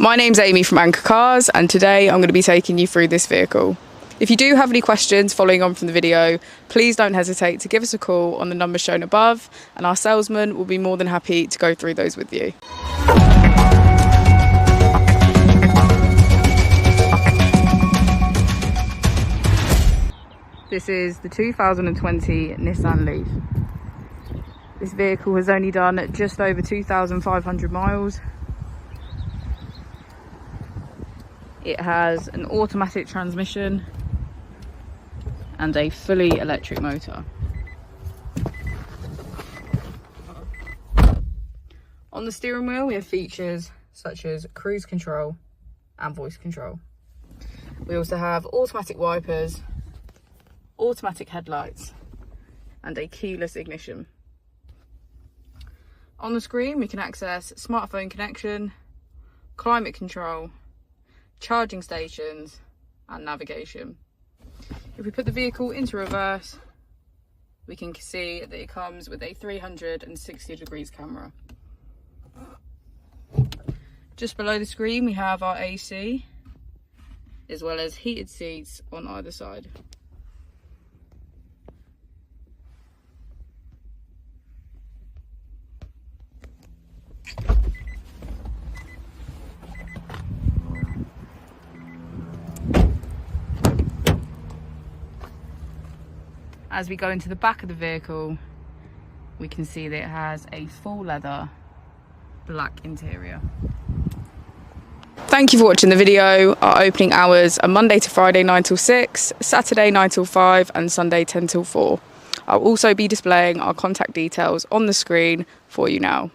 My name's Amy from Anchor Cars, and today I'm going to be taking you through this vehicle. If you do have any questions following on from the video, please don't hesitate to give us a call on the number shown above, and our salesman will be more than happy to go through those with you. This is the 2020 Nissan Leaf. This vehicle has only done just over 2,500 miles. It has an automatic transmission and a fully electric motor. On the steering wheel we have features such as cruise control and voice control. We also have automatic wipers, automatic headlights and a keyless ignition. On the screen we can access smartphone connection, climate control, charging stations and navigation. If we put the vehicle into reverse, we can see that it comes with a 360 degrees camera. Just below the screen we have our AC, as well as heated seats on either side. As we go into the back of the vehicle, we can see that it has a full leather black interior. Thank you for watching the video. Our opening hours are Monday to Friday 9 till 6, Saturday 9 till 5 and Sunday 10 till 4. I'll also be displaying our contact details on the screen for you now.